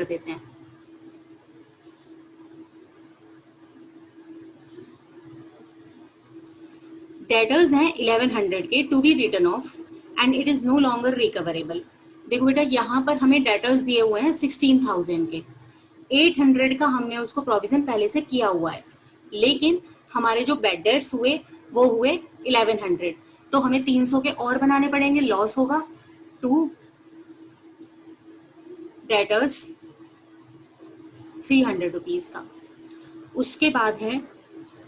कर देते हैं। डेटर्स हैं 1100 के to be written off and it is no longer recoverable. देखो बेटा यहाँ पर हमें डेटर्स दिए हुए हैं 16,000 के, 800 का हमने उसको प्रोविजन पहले से किया हुआ है, लेकिन हमारे जो बैड डेट्स हुए वो हुए 1100, तो हमें 300 के और बनाने पड़ेंगे, लॉस होगा टू डेटर्स 300 रुपीज का। उसके बाद है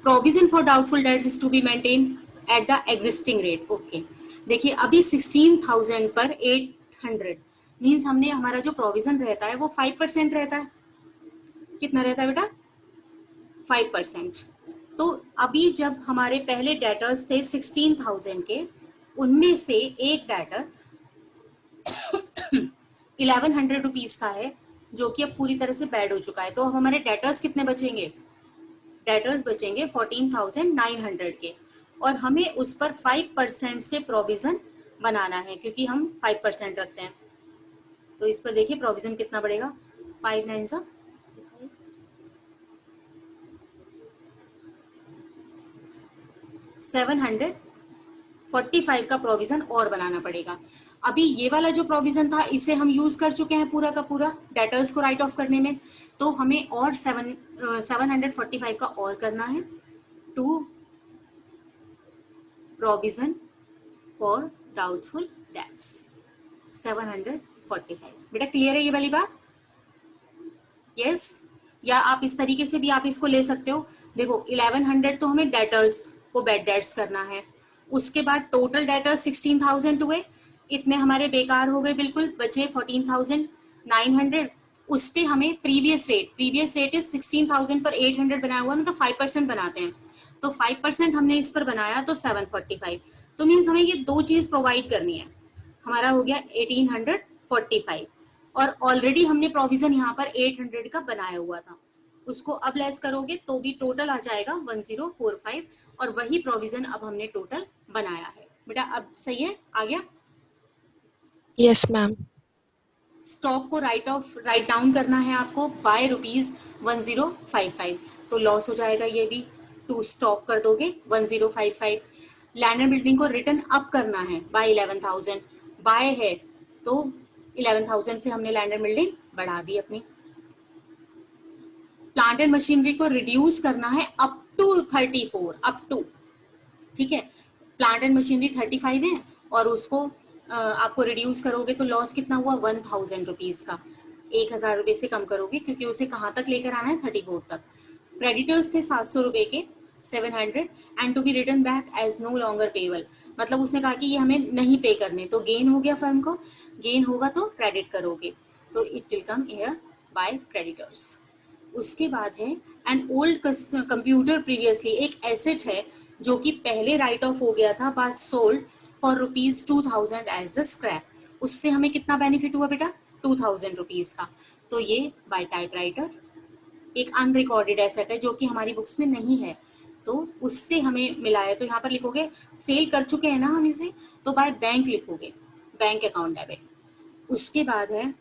provision for doubtful debts is to be maintain at the existing rate. Okay, देखिए अभी 16,000 पर 800 मीन्स हमने हमारा जो प्रोविजन रहता है वो 5% रहता है। कितना रहता है बेटा? 5%। तो अभी जब हमारे पहले डेटर्स थे 16,000 के, उनमें से एक डेटर 1100 रुपीज का है जो कि अब पूरी तरह से बैड हो चुका है। तो अब हमारे डेटर्स कितने बचेंगे? डेटर्स बचेंगे 14,900 के, और हमें उस पर 5% से प्रोविजन बनाना है क्योंकि हम 5% रखते हैं। तो इस पर देखिए प्रोविजन कितना बढ़ेगा, 5 9 सा 745 का प्रोविजन और बनाना पड़ेगा। अभी ये वाला जो प्रोविजन था इसे हम यूज कर चुके हैं पूरा का पूरा डेटर्स को राइट ऑफ करने में, तो हमें और 745 का और करना है to provision for doubtful debts 745। बेटा क्लियर है ये वाली बात? यस, या आप इस तरीके से भी आप इसको ले सकते हो। देखो 1100 तो हमें डेटर्स को बैड डेट्स करना है, उसके बाद टोटल डेटर्स 16,000 हुए, इतने हमारे बेकार हो गए बिल्कुल, बचे 14,900। उस पे हमें प्रीवियस रेट इज 16,000 पर 800 बनाया हुआ, मतलब 5% बनाते हैं, तो 5% हमने इस पर बनाया तो 745। तो मीन्स हमें ये दो चीज प्रोवाइड करनी है। हमारा हो गया 1845, और ऑलरेडी हमने प्रोविजन यहाँ पर 800 का बनाया हुआ था, उसको अब लेस करोगे तो भी टोटल आ जाएगा 1045, और वही प्रोविजन अब हमने टोटल बनाया है। बेटा अब सही है, आ गया? Yes ma'am. स्टॉक को राइट डाउन करना है आपको बाय ₹1055, तो लॉस हो जाएगा ये भी, टू स्टॉक कर दोगे 1055। लैंड एंड बिल्डिंग को रिटर्न अप करना है बाय 11,000, बाय है तो 11,000 से हमने लैंड एंड बिल्डिंग बढ़ा दी अपनी। प्लांट एंड मशीनरी को रिड्यूस करना है अप टू 34, अप टू, ठीक है। प्लांट एंड मशीनरी 35 है और उसको आपको रिड्यूस करोगे तो लॉस कितना हुआ 1,000 रुपीज का, 1,000 रुपए से कम करोगे क्योंकि उसे कहाँ तक लेकर आना है 34 तक। क्रेडिटर्स थे 700 रुपए के 700 and to be written back as no longer payable, मतलब उसने कहा कि ये हमें नहीं पे करने, तो गेन हो गया फर्म को, गेन होगा तो क्रेडिट करोगे, तो it will come here by creditors. उसके बाद है एन ओल्ड कंप्यूटर प्रीवियसली, एक एसेट है जो कि पहले राइट ऑफ हो गया था but sold for ₹2,000 as the scrap, उससे हमें कितना बेनिफिट हुआ बेटा 2,000 रुपीज का, तो ये बाय टाइपराइटर एक अनरिकॉर्डेड एसेट है जो कि हमारी बुक्स में नहीं है, तो उससे हमें मिला है। तो यहाँ पर लिखोगे सेल कर चुके हैं ना हम इसे, तो बाय बैंक लिखोगे, बैंक अकाउंट डेबिट। उसके बाद है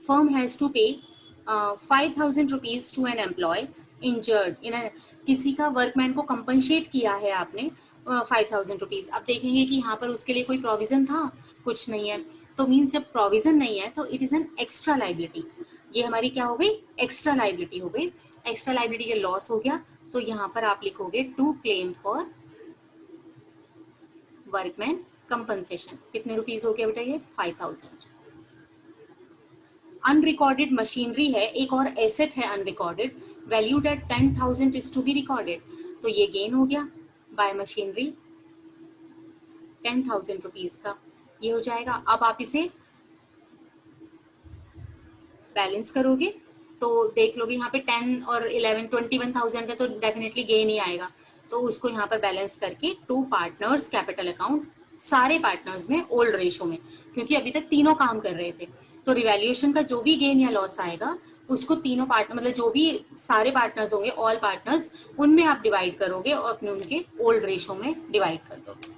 firm has to pay 5,000 rupees to an employee injured in, किसी का वर्कमैन को कंपनसेट किया है आपने 5,000 रुपीज। अब देखेंगे कि यहाँ पर उसके लिए कोई प्रोविजन था, कुछ नहीं है, तो मीन्स जब प्रोविजन नहीं है तो it is an extra liability, ये हमारी क्या हो गई एक्स्ट्रा लाइबिलिटी हो गई। एक्स्ट्रा लाइबिलिटी के लॉस हो गया, तो यहाँ पर आप लिखोगे to claim for workman compensation, कितने रुपीज हो गया बेटा ये 5,000। अनरिकॉर्डेड मशीनरी है, एक और एसेट है unrecorded, valued at 10,000 is to be recorded, तो ये गेन हो गया बाय मशीनरी 10,000 रुपीज का, ये हो जाएगा। अब आप इसे बैलेंस करोगे तो देख लोगे यहाँ पे 10 और 11 21,000 है तो डेफिनेटली गेन ही आएगा, तो उसको यहाँ पर बैलेंस करके टू पार्टनर्स कैपिटल अकाउंट, सारे पार्टनर्स में ओल्ड रेशो में, क्योंकि अभी तक तीनों काम कर रहे थे, तो रिवैल्यूएशन का जो भी गेन या लॉस आएगा उसको तीनों पार्टनर, मतलब जो भी सारे पार्टनर्स होंगे ऑल पार्टनर्स, उनमें आप डिवाइड करोगे और अपने उनके ओल्ड रेशो में डिवाइड कर दोगे।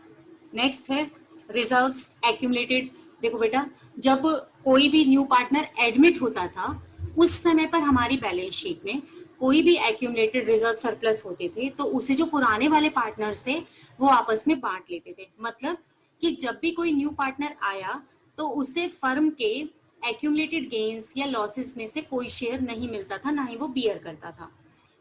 नेक्स्ट है रिजर्व्स एक्यूमुलेटेड। देखो बेटा जब कोई भी न्यू पार्टनर एडमिट होता था उस समय पर हमारी बैलेंस शीट में कोई भी एक्यूमुलेटेड रिजर्व सरप्लस होते थे तो उसे जो पुराने वाले पार्टनर्स थे वो आपस में बांट लेते थे। मतलब कि जब भी कोई न्यू पार्टनर आया तो उसे फर्म के एक्यूमुलेटेड गेन्स या लॉसेस में से कोई शेयर नहीं मिलता था, ना ही वो बियर करता था।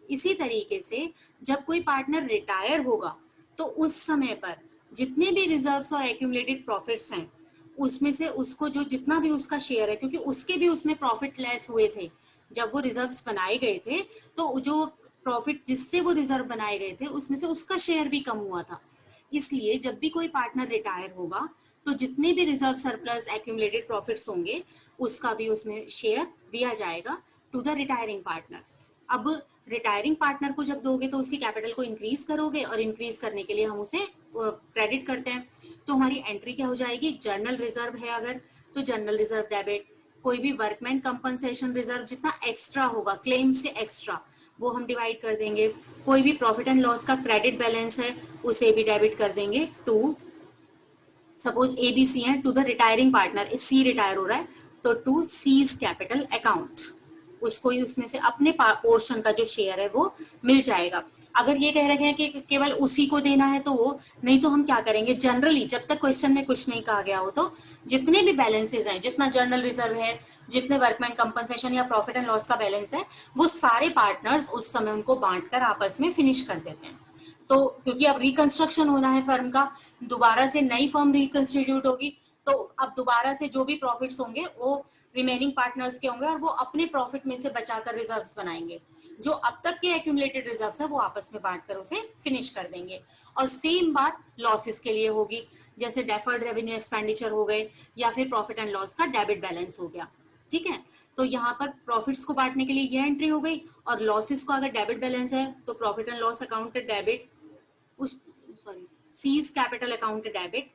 इसी तरीके से जब कोई पार्टनर रिटायर होगा तो उस समय पर जितने भी रिजर्व्स और एक्यूमुलेटेड प्रॉफिट्स हैं उसमें से उसको जो जितना भी उसका शेयर है, क्योंकि उसके भी उसमें प्रॉफिट लेस हुए थे जब वो रिजर्व्स बनाए गए थे, तो जो प्रॉफिट जिससे वो रिजर्व बनाए गए थे उसमें से उसका शेयर भी कम हुआ था। इसलिए जब भी कोई पार्टनर रिटायर होगा तो जितने भी रिजर्व सरप्लस एक्यूमुलेटेड प्रॉफिट्स होंगे उसका भी उसमें शेयर दिया जाएगा टू द रिटायरिंग पार्टनर। अब रिटायरिंग पार्टनर को जब दोगे तो उसकी कैपिटल को इंक्रीज करोगे और इंक्रीज करने के लिए हम उसे क्रेडिट करते हैं। तो हमारी एंट्री क्या हो जाएगी, जर्नल रिजर्व है अगर तो जर्नल रिजर्व डेबिट, कोई भी वर्कमैन कंपनसेशन रिजर्व जितना एक्स्ट्रा होगा क्लेम से एक्स्ट्रा वो हम डिवाइड कर देंगे। कोई भी प्रॉफिट एंड लॉस का क्रेडिट बैलेंस है उसे भी डेबिट कर देंगे टू, सपोज एबीसी है, to the retiring partner, C retire हो रहा है तो टू सीज कैपिटल अकाउंट, उसको ही उसमें से अपने पोर्शन का जो शेयर है वो मिल जाएगा। अगर ये कह रहे हैं कि केवल उसी को देना है तो वो नहीं, तो हम क्या करेंगे, जनरली जब तक क्वेश्चन में कुछ नहीं कहा गया हो तो जितने भी बैलेंसेज हैं, जितना जर्नल रिजर्व है, जितने वर्कमैन कंपनसेशन या प्रॉफिट एंड लॉस का बैलेंस है, वो सारे पार्टनर्स उस समय उनको बांटकर आपस में फिनिश कर देते हैं। तो क्योंकि अब रिकंस्ट्रक्शन होना है फर्म का, दोबारा से नई फर्म रिकंस्टिट्यूट होगी, तो अब दोबारा से जो भी प्रॉफिट्स होंगे वो रिमेनिंग पार्टनर्स के होंगे और वो अपने प्रॉफिट में से बचाकर रिजर्व्स बनाएंगे। जो अब तक के एक्यूमुलेटेड रिजर्व्स है वो आपस में बांटकर उसे फिनिश कर देंगे। और सेम बात लॉसेस के लिए होगी, जैसे डेफर्ड रेवेन्यू एक्सपेंडिचर हो गए या फिर प्रॉफिट एंड लॉस का डेबिट बैलेंस हो गया। ठीक है, तो यहाँ पर प्रॉफिट्स को बांटने के लिए ये एंट्री हो गई, और लॉसेस को अगर डेबिट बैलेंस है तो profit and loss account debit, उस sorry C's capital account debit,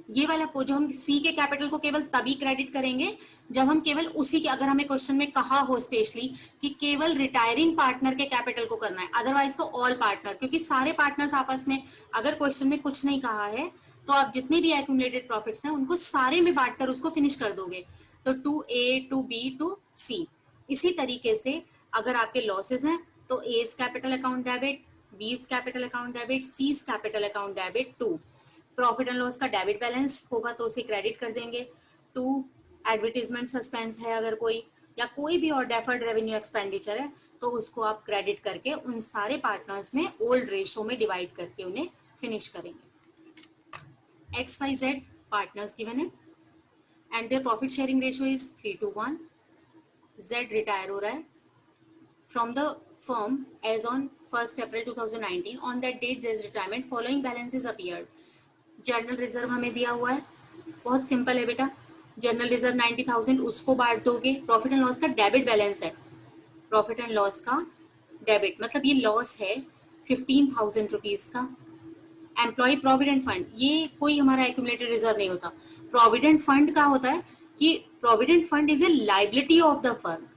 ये वाला जो हम सी के कैपिटल को केवल तभी क्रेडिट करेंगे जब हम केवल उसी के, अगर हमें क्वेश्चन में कहा हो स्पेशली कि केवल रिटायरिंग पार्टनर के कैपिटल को करना है, अदरवाइज तो ऑल पार्टनर, क्योंकि सारे पार्टनर्स आपस में, अगर क्वेश्चन में कुछ नहीं कहा है तो आप जितने भी एक्यूमुलेटेड प्रॉफिट्स हैं उनको सारे में बांटकर उसको फिनिश कर दोगे, तो to A to B to C. इसी तरीके से अगर आपके लॉसेज हैं तो A's capital account debit, B's capital account debit, C's capital account debit to, profit and loss का डेबिट बैलेंस होगा तो उसे क्रेडिट कर देंगे टू, एडवर्टीजमेंट सस्पेंस है अगर कोई, या कोई भी और डेफर्ड रेवेन्यू एक्सपेंडिचर है तो उसको आप क्रेडिट करके उन सारे पार्टनर्स में ओल्ड रेशो में डिवाइड करके उन्हें फिनिश करेंगे। X Y Z partners given है and their profit sharing ratio is 3:1। Z retire हो रहा है from the firm as on 1st April 2019. On that date, Zed's retirement following balances appeared. Journal reserve हमें दिया हुआ है, बहुत सिंपल है बेटा, जर्नल रिजर्व 90,000 उसको बांट दोगे, प्रॉफिट एंड लॉस का डेबिट बैलेंस है, प्रॉफिट एंड लॉस का डेबिट मतलब ये लॉस है 15,000 रुपीज का। एम्प्लॉय प्रोविडेंट फंड, ये कोई हमारा एक्यूमुलेटेड रिजर्व नहीं होता। प्रोविडेंट फंड का होता है कि provident fund is a liability of the firm.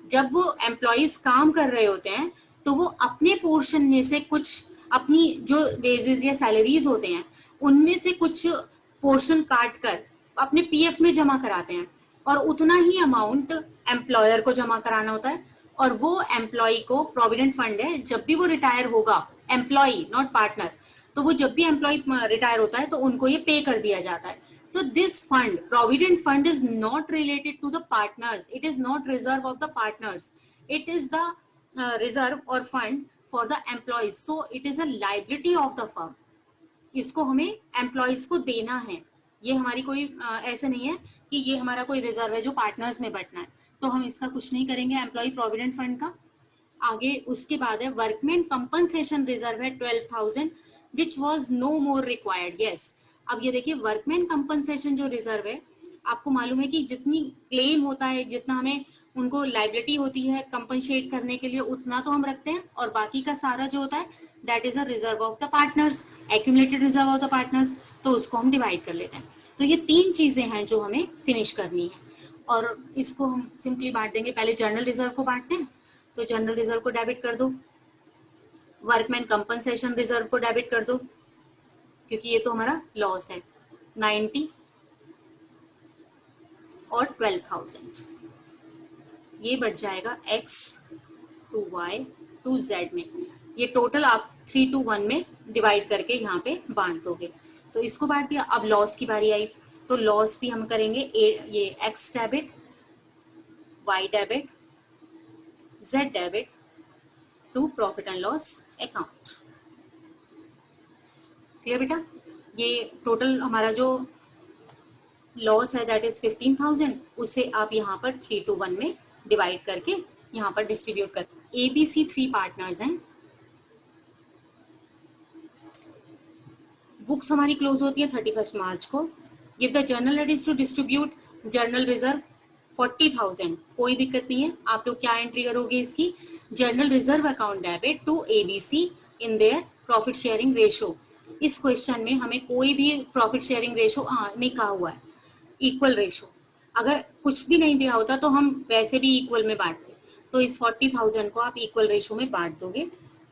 जब वो एम्प्लॉयज काम कर रहे होते हैं तो वो अपने पोर्शन में से कुछ, अपनी जो वेजेस या सैलरीज होते हैं उनमें से कुछ पोर्शन काट कर अपने पीएफ में जमा कराते हैं, और उतना ही अमाउंट एम्प्लॉयर को जमा कराना होता है, और वो एम्प्लॉय को प्रोविडेंट फंड है, जब भी वो रिटायर होगा, एम्प्लॉय नॉट पार्टनर, तो वो जब भी एम्प्लॉय रिटायर होता है तो उनको ये पे कर दिया जाता है। So this fund, provident fund, is not related to the partners. It is not reserve of the partners. It is the reserve or fund for the employees. So it is a liability of the firm. इसको हमें employees को देना है। ये हमारी कोई ऐसे नहीं है कि ये हमारा कोई रिजर्व है जो पार्टनर्स में बंटना है, तो हम इसका कुछ नहीं करेंगे एम्प्लॉय प्रोविडेंट फंड का। आगे उसके बाद है वर्कमैन कंपनसेशन रिजर्व है 12,000 which was no more required. Yes, अब ये देखिए वर्कमैन कंपनसेशन जो रिजर्व है, आपको मालूम है कि जितनी क्लेम होता है, जितना हमें उनको लाइबिलिटी होती है कंपनसेट करने के लिए, उतना तो हम रखते हैं, और बाकी का सारा जो होता है that is a reserve of the partners, accumulated reserve of the partners, तो उसको हम डिवाइड कर लेते हैं। तो ये तीन चीजें हैं जो हमें फिनिश करनी है, और इसको हम सिंपली बांट देंगे। पहले जर्नल रिजर्व को बांटते हैं, तो जर्नल रिजर्व को डेबिट कर दो, वर्कमैन कंपनसेशन रिजर्व को डेबिट कर दो क्योंकि ये तो हमारा लॉस है 90, और 12,000, ये बढ़ जाएगा x to y to z में। ये टोटल आप 3 to 1 में डिवाइड करके यहाँ पे बांट दोगे। तो इसको बांट दिया। अब लॉस की बारी आई, तो लॉस भी हम करेंगे ये x debit, y debit, z debit to profit and loss account. Clear बेटा? ये टोटल हमारा जो लॉस है दैट इज 15,000, उसे आप यहाँ पर 3 to 1 में डिवाइड करके यहाँ पर डिस्ट्रीब्यूट कर। ABC 3 पार्टनर्स हैं। बुक्स हमारी क्लोज होती है 31 मार्च को। Give the journal entries to distribute journal reserve 40,000। कोई दिक्कत नहीं है। आप लोग क्या एंट्री करोगे इसकी? Journal reserve account debit to ABC in their profit sharing ratio. इस क्वेश्चन में हमें कोई भी प्रॉफिट शेयरिंग रेशो नहीं कहा हुआ है, इक्वल रेशो। अगर कुछ भी नहीं दिया होता तो हम वैसे भी इक्वल में बांटते। तो इस 40,000 को आप इक्वल रेशो में बांट दोगे।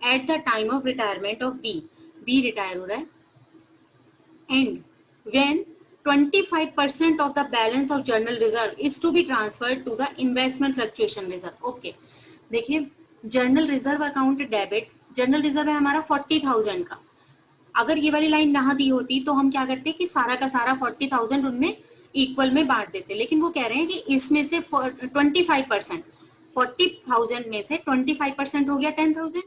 At the time of retirement of B retire हो रहा है, and when 25% of the balance of general reserve is to be transferred to the investment fluctuation reserve. Okay, देखिए general reserve account debit, general reserve है हमारा 40,000 का। अगर ये वाली लाइन ना दी होती तो हम क्या करते कि सारा का सारा 40,000 उनमें इक्वल में बांट देते। लेकिन वो कह रहे हैं कि इसमें से 25%, 40,000 में से 25% हो गया 10,000।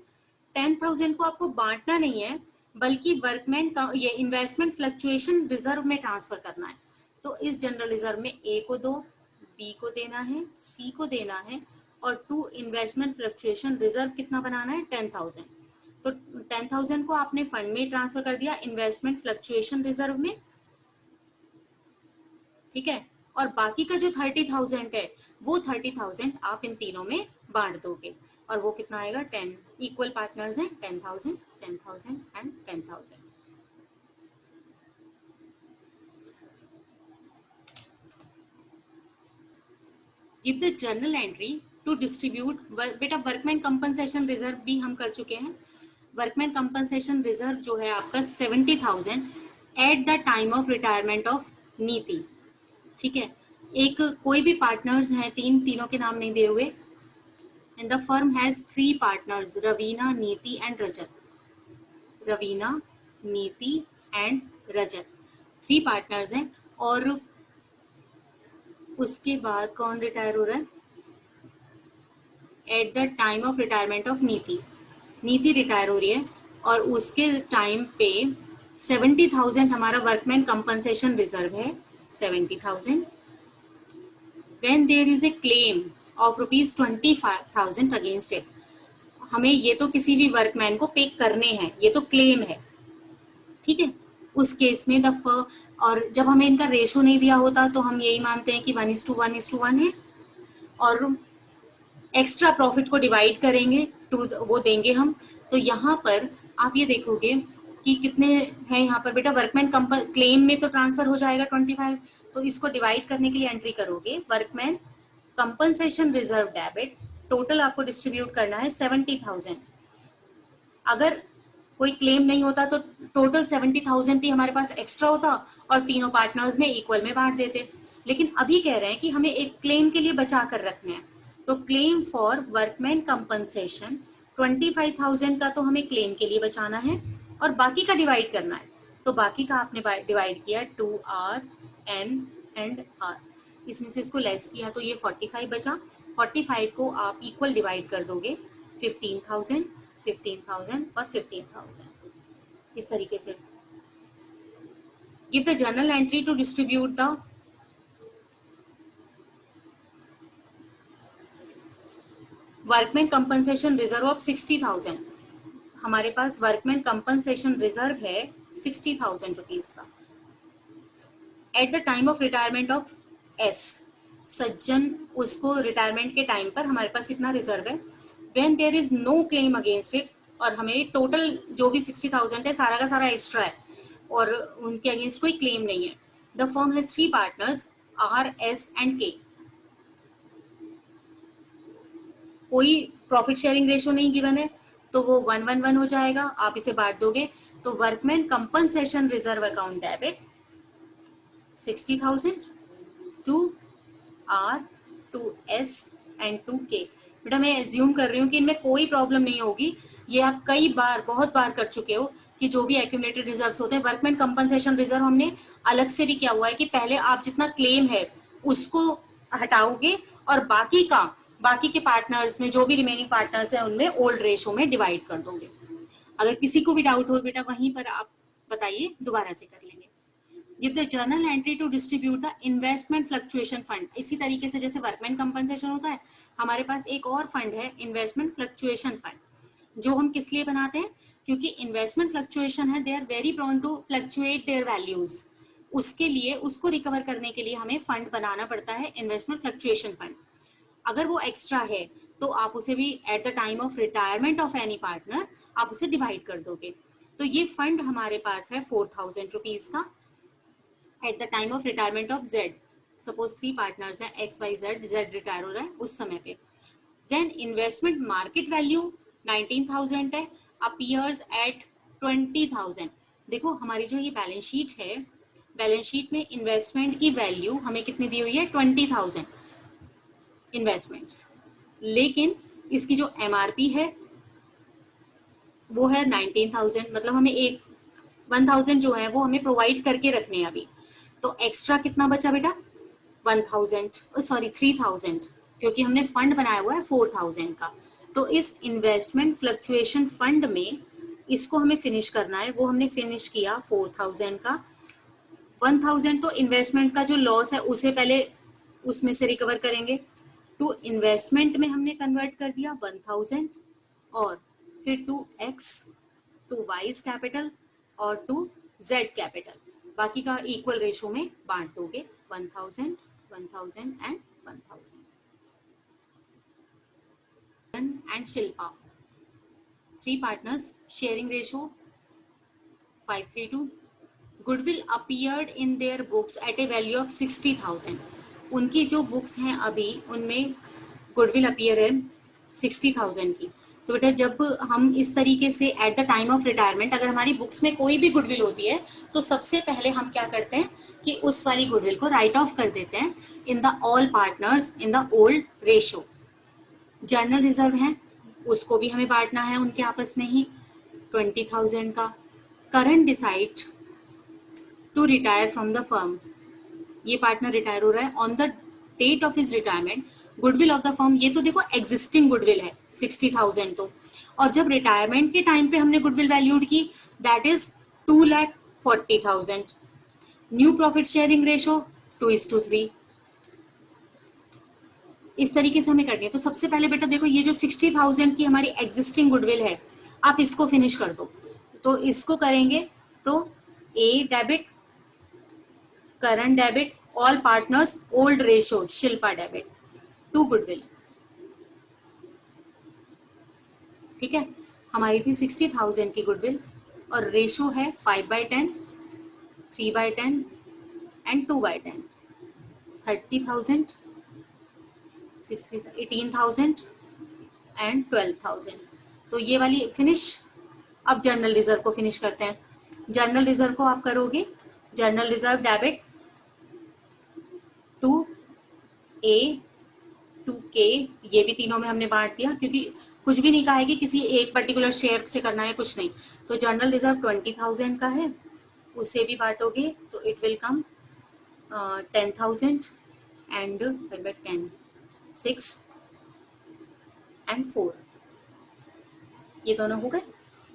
10,000 को आपको बांटना नहीं है, बल्कि वर्कमैन का ये इन्वेस्टमेंट फ्लक्चुएशन रिजर्व में ट्रांसफर करना है। तो इस जनरल रिजर्व में A को दो, B को देना है, C को देना है, और टू इन्वेस्टमेंट फ्लक्चुएशन रिजर्व कितना बनाना है? 10,000। तो 10,000 को आपने फंड में ट्रांसफर कर दिया इन्वेस्टमेंट फ्लक्चुएशन रिजर्व में, ठीक है। और बाकी का जो 30,000 है वो 30,000 आप इन तीनों में बांट दोगे, और वो कितना आएगा? 10। इक्वल पार्टनर्स हैं, 10,000, 10,000 and 10,000। Give the journal entry to distribute. बेटा वर्कमैन कंपनसेशन रिजर्व भी हम कर चुके हैं। वर्कमैन कंपनसेशन रिजर्व जो है आपका 70,000 eight the time of retirement of नीति, ठीक है। एक कोई भी पार्टनर्स हैं, तीनों के नाम नहीं दिए हुए। And the firm has 3 partners, Raveena, नीति एंड रजत। रवीना, नीति एंड रजत 3 पार्टनर्स हैं। और उसके बाद कौन रिटायर हो रहा है? Eight the time of retirement of नीति, नीति रिटायर हो रही है, और उसके टाइम पे 70,000 हमारा वर्कमैन कंपनसेशन रिजर्व है। 70,000 when there is a claim of rupees 25,000 against it। हमें ये तो किसी भी वर्कमैन को पे करने हैं, ये तो क्लेम है, ठीक है। उस केस में और जब हमें इनका रेशो नहीं दिया होता तो हम यही मानते हैं कि 1:1 है, और एक्स्ट्रा प्रॉफिट को डिवाइड करेंगे टू वो देंगे हम। तो यहाँ पर आप ये देखोगे कि कितने हैं यहाँ पर बेटा। वर्कमैन क्लेम में तो ट्रांसफर हो जाएगा 25, तो इसको डिवाइड करने के लिए एंट्री करोगे workman compensation reserve debit. Total आपको डिस्ट्रीब्यूट करना है 70,000। अगर कोई क्लेम नहीं होता तो टोटल 70,000 भी हमारे पास एक्स्ट्रा होता और तीनों पार्टनर्स में इक्वल में बांट देते। लेकिन अभी कह रहे हैं कि हमें एक क्लेम के लिए बचा कर रखना है, तो क्लेम फॉर वर्कमैन कंपनसेशन 25,000 का तो हमें क्लेम के लिए बचाना है, और बाकी का डिवाइड करना है। तो बाकी का आपने डिवाइड किया 2R, N एंड R। इसमें से इसको लेस किया तो ये 45 बचा। 45 को आप इक्वल डिवाइड कर दोगे 15,000, 15,000 और 15,000 इस तरीके से। Give the journal entry to distribute the workman compensation reserve of 60,000। हमारे पास वर्कमैन कंपनसेशन रिजर्व है 60,000 रुपीज का। Eight the time of retirement of S, सज्जन, उसको रिटायरमेंट के टाइम पर हमारे पास इतना रिजर्व है। When there is no claim against it, और हमें टोटल जो भी 60,000 है सारा का सारा एक्स्ट्रा है और उनके अगेंस्ट कोई क्लेम नहीं है। The firm has 3 partners, R, S and K। कोई प्रॉफिट शेयरिंग रेशो नहीं गिवन है तो वो 1:1 हो जाएगा। आप इसे बांट दोगे तो workman compensation reserve account debit 60,000 to R, to S and to K। बेटा मैं एज्यूम कर रही हूँ कि इनमें कोई प्रॉब्लम नहीं होगी, ये आप कई बार बहुत बार कर चुके हो कि जो भी एक्यूमुलेटेड रिजर्व्स होते हैं, वर्कमैन कंपनसेशन रिजर्व हमने अलग से भी किया हुआ है कि पहले आप जितना क्लेम है उसको हटाओगे और बाकी के पार्टनर्स में जो भी रिमेनिंग पार्टनर्स हैं उनमें ओल्ड रेशो में डिवाइड कर दोगे। अगर किसी को भी डाउट हो बेटा वहीं पर आप बताइए, दोबारा से कर लेंगे। Give the journal entry to distribute the investment fluctuation fund. इसी तरीके से जैसे वर्कमैन कंपनसेशन होता है, हमारे पास एक और फंड है इन्वेस्टमेंट फ्लक्चुएशन फंड, जो हम किस लिए बनाते हैं, क्योंकि इन्वेस्टमेंट फ्लक्चुएशन है, they are very prone to fluctuate their values. उसके लिए, उसको रिकवर करने के लिए हमें फंड बनाना पड़ता है, इन्वेस्टमेंट फ्लक्चुएशन फंड। अगर वो एक्स्ट्रा है तो आप उसे भी eight the time of retirement of any partner आप उसे डिवाइड कर दोगे। तो ये फंड हमारे पास है 4000 रुपीज का eight the time of retirement of Z। Suppose 3 partners हैं XYZ, Z रिटायर हो रहा है उस समय पे। देन इन्वेस्टमेंट मार्केट वैल्यू 19,000 है, अपीयर्स एट 20,000। देखो हमारी जो ये बैलेंस शीट है, बैलेंस शीट में इन्वेस्टमेंट की वैल्यू हमें कितनी दी हुई है, 20,000 इन्वेस्टमेंट्स, लेकिन इसकी जो MRP है वो है 19,000। मतलब हमें एक 1,000 जो है वो हमें प्रोवाइड करके रखने हैं अभी। तो एक्स्ट्रा कितना बचा बेटा, 3,000, क्योंकि हमने फंड बनाया हुआ है 4,000 का। तो इस इन्वेस्टमेंट फ्लक्चुएशन फंड में इसको हमें फिनिश करना है, वो हमने फिनिश किया 4,000 का। 1,000 तो इन्वेस्टमेंट का जो लॉस है उसे पहले उसमें से रिकवर करेंगे, टू इन्वेस्टमेंट में हमने कन्वर्ट कर दिया 1,000, और फिर to X, to Y capital और टू Z कैपिटल, बाकी का इक्वल रेशो में बांट दोगे 1,000, 1,000 and 1,000। And Shilpa 3 partners, sharing ratio 5:3. Goodwill appeared in their books at a value of 60,000। उनकी जो बुक्स हैं अभी उनमें गुडविल अपीयर है 60,000 की। तो बेटा जब हम इस तरीके से eight the time of retirement अगर हमारी बुक्स में कोई भी गुडविल होती है तो सबसे पहले हम क्या करते हैं कि उस वाली गुडविल को राइट ऑफ कर देते हैं in the all partners in the old ratio. Journal reserve है उसको भी हमें बांटना है उनके आपस में ही 20,000 का। Karan decide to retire from the firm, ये पार्टनर रिटायर हो रहा है, on the date of his retirement goodwill of the firm, ये तो देखो एग्जिस्टिंग गुडविल है 60,000 तो, और जब रिटायरमेंट के टाइम पे हमने गुडविल वैल्यूड की that is 2,40,000। New profit sharing ratio 2:3। इस तरीके से हमें करनी है। तो सबसे पहले बेटा देखो ये जो 60,000 की हमारी एग्जिस्टिंग गुडविल है आप इसको फिनिश कर दो। तो इसको करेंगे तो A debit, Karan debit, all partners old ratio Shilpa debit to goodwill. ठीक है, हमारी थी 60,000 की गुडविल और रेशो है 5/10, 3/10 एंड 2/10। 30,000, 18,000 एंड 12,000। तो ये वाली फिनिश। अब जर्नल रिजर्व को फिनिश करते हैं। जर्नल रिजर्व को आप करोगे, journal reserve debit to A, to K, ये भी तीनों में हमने बांट दिया क्योंकि कुछ भी नहीं कहा है कि किसी एक पर्टिकुलर शेयर से करना है, कुछ नहीं। तो जर्नल रिजर्व 20,000 का है, उसे भी बांटोगे तो it will come 10,000 and 10, 6 and 4, ये दोनों हो गए।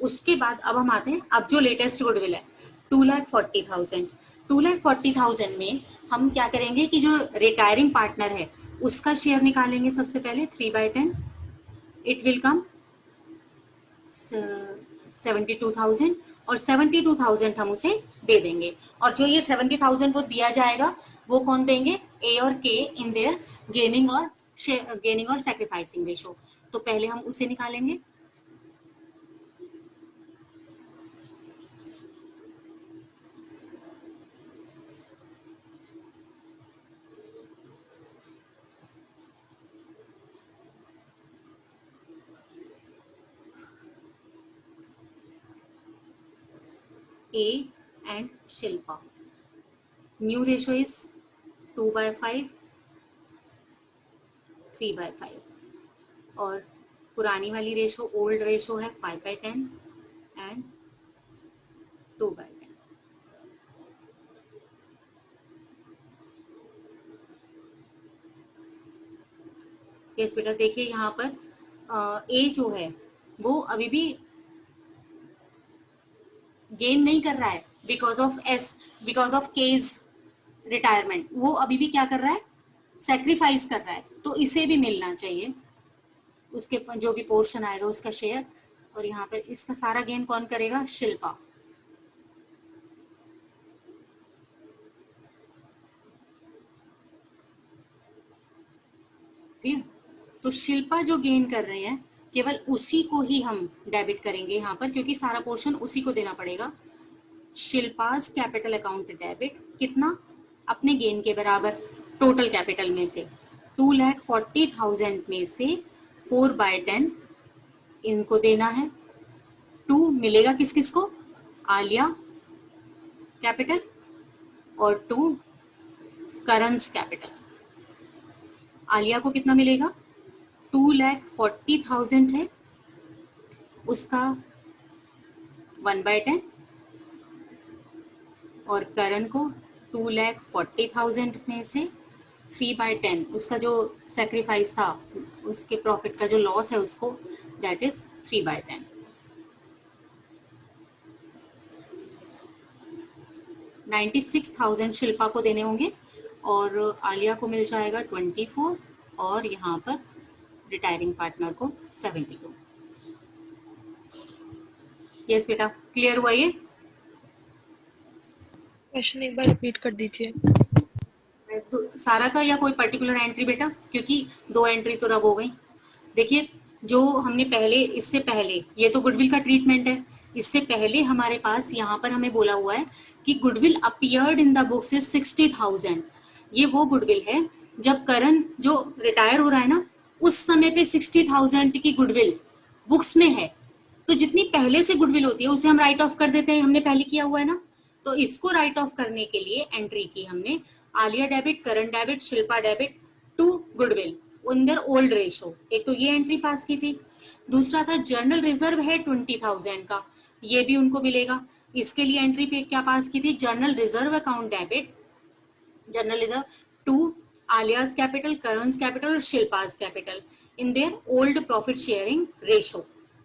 उसके बाद अब हम आते हैं, अब जो लेटेस्ट गुडविल है 2,40,000। 2,40,000 में हम क्या करेंगे कि जो रिटायरिंग पार्टनर है उसका शेयर निकालेंगे सबसे पहले 3/10, इट विल कम 72,000 और 72,000 हम उसे दे देंगे। और जो ये 70,000 वो दिया जाएगा वो कौन देंगे, A और K इन देयर गेनिंग और सैक्रिफाइसिंग रेशो। तो पहले हम उसे निकालेंगे। A and Shilpa. New ratio is 2/5 3/5 और पुरानी वाली रेशो ओल्ड रेशो है 5/10 एंड 2/10। यस बेटा, देखिए यहाँ पर ए जो है वो अभी भी गेन नहीं कर रहा है बिकॉज ऑफ केज रिटायरमेंट। वो अभी भी क्या कर रहा है, सेक्रीफाइस कर रहा है, तो इसे भी मिलना चाहिए उसके जो भी पोर्शन आएगा उसका शेयर। और यहाँ पर इसका सारा गेन कौन करेगा, शिल्पा। ठीक, तो शिल्पा जो गेन कर रहे हैं केवल उसी को ही हम डेबिट करेंगे यहाँ पर, क्योंकि सारा पोर्शन उसी को देना पड़ेगा। शिल्पास कैपिटल अकाउंट डेबिट कितना, अपने गेन के बराबर टोटल कैपिटल में से 2,40,000 में से 4/10 इनको देना है। 2 मिलेगा किस किस को, आलिया कैपिटल और 2 करंस कैपिटल। आलिया को कितना मिलेगा, 2,40,000 है उसका 1/10 और करण को 2,40,000 में से 3/10 उसका जो सेक्रीफाइस था उसके प्रॉफिट का जो लॉस है उसको, दैट इज 3/10। 96,000 शिल्पा को देने होंगे और आलिया को मिल जाएगा 24 और यहाँ पर रिटायरिंग पार्टनर को 72। यस बेटा, क्लियर हुआ ये? क्वेश्चन एक बार रिपीट कर दीजिए। तो सारा का या कोई पर्टिकुलर एंट्री बेटा, क्योंकि 2 एंट्री तो रब हो गई। देखिए जो हमने पहले, इससे पहले ये तो गुडविल का ट्रीटमेंट है, इससे पहले हमारे पास यहाँ पर हमें बोला हुआ है कि goodwill appeared in the books is 60,000। ये वो गुडविल है जब करण जो रिटायर हो रहा है ना उस समय पे 60,000 की गुडविल बुक्स में है, तो जितनी पहले से गुडविल होती है उसे हम राइट ऑफ कर देते हैं, हमने पहले किया हुआ है ना। तो इसको राइट ऑफ करने के लिए एंट्री की हमने Alia debit, Karan debit, Shilpa debit to goodwill under old ratio. एक तो ये एंट्री पास की थी, दूसरा था जर्नल रिजर्व है 20,000 का, ये भी उनको मिलेगा। इसके लिए एंट्री पे क्या पास की थी, general reserve account debit, general reserve to Alia's capital, Karan's capital और शिल्पाज कैपिटल इन their old profit sharing ratio.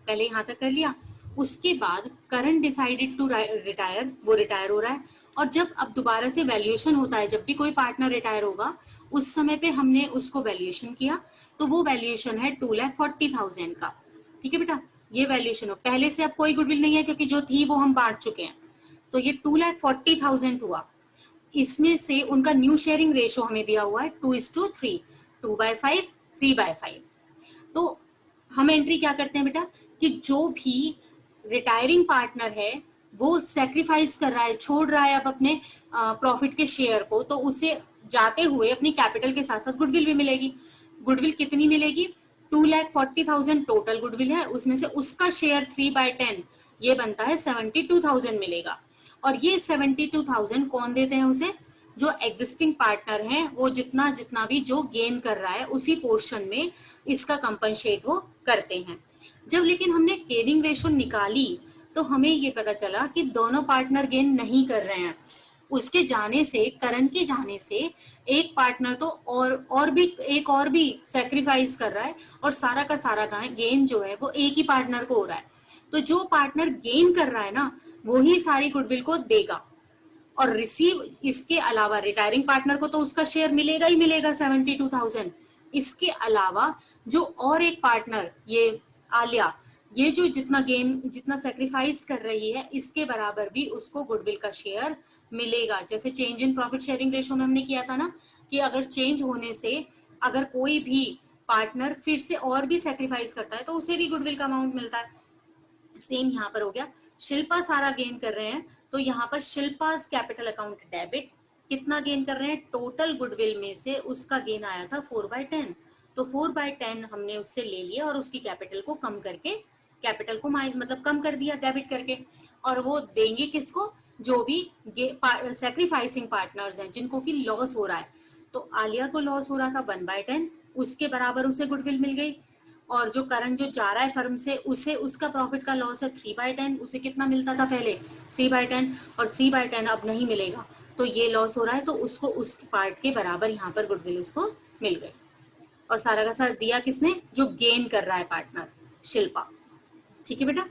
पहले यहाँ तक कर लिया। उसके बाद करण डिसाइडेड टू रिटायर, वो रिटायर हो रहा है और जब अब दोबारा से वैल्यूएशन होता है, जब भी कोई पार्टनर रिटायर होगा उस समय पे हमने उसको वैल्यूएशन किया, तो वो वैल्यूएशन है 2,40,000 का। ठीक है बेटा, ये वैल्यूएशन हो, पहले से अब कोई गुडविल नहीं है क्योंकि जो थी वो हम बांट चुके हैं, तो ये 2,40,000 हुआ। इसमें से उनका न्यू शेयरिंग रेशो हमें दिया हुआ है 2:3, 2/5, 3/5। तो हम एंट्री क्या करते हैं बेटा कि जो भी रिटायरिंग पार्टनर है वो सेक्रीफाइस कर रहा है, छोड़ रहा है अब अपने प्रॉफिट के शेयर को, तो उसे जाते हुए अपनी कैपिटल के साथ साथ गुडविल भी मिलेगी। गुडविल कितनी मिलेगी, 2,40,000 टोटल गुडविल है, उसमें से उसका शेयर 3/10 ये बनता है 72,000 मिलेगा। और ये 72,000 कौन देते हैं उसे, जो एग्जिस्टिंग पार्टनर है वो जितना जितना भी जो गेन कर रहा है उसी पोर्शन में इसका कंपनसेट वो करते हैं। जब लेकिन हमने गेनिंग रेशो निकाली तो हमें ये पता चला कि दोनों पार्टनर गेन नहीं कर रहे हैं। उसके जाने से, करण के जाने से एक पार्टनर तो और भी सेक्रीफाइस कर रहा है और सारा का सारा गेन जो है वो एक ही पार्टनर को हो रहा है। तो जो पार्टनर गेन कर रहा है ना वो ही सारी गुडविल को देगा और रिसीव, इसके अलावा रिटायरिंग पार्टनर को तो उसका शेयर मिलेगा ही मिलेगा 72,000। इसके अलावा जो और एक पार्टनर ये आलिया, ये जो जितना गेन, जितना सेक्रीफाइस कर रही है इसके बराबर भी उसको गुडविल का शेयर मिलेगा। जैसे change in profit sharing ratio में हमने किया था ना कि अगर चेंज होने से अगर कोई भी पार्टनर फिर से और भी सेक्रीफाइस करता है तो उसे भी गुडविल का अमाउंट मिलता है। सेम यहाँ पर हो गया। शिल्पा सारा गेन कर रहे हैं तो यहाँ पर शिल्पास कैपिटल अकाउंट डेबिट कितना गेन कर रहे हैं, टोटल गुडविल में से उसका गेन आया था 4/10, तो 4/10 हमने उससे ले लिया और उसकी कैपिटल को कम करके, कैपिटल को मतलब कम कर दिया डेबिट करके, और वो देंगे किसको, जो भी सेक्रीफाइसिंग पार्टनर्स हैं जिनको कि लॉस हो रहा है। तो आलिया को लॉस हो रहा था 1/10, उसके बराबर उसे गुडविल मिल गई, और जो करण जो जा रहा है फर्म से उसे उसका प्रॉफिट का लॉस है 3/10, उसे कितना मिलता था पहले 3/10, और 3/10 अब नहीं मिलेगा, तो ये लॉस हो रहा है, तो उसको उस पार्ट के बराबर यहाँ पर गुडविल उसको मिल गई। और सारा का सारा दिया किसने, जो गेन कर रहा है पार्टनर, शिल्पा। ठीक है बेटा।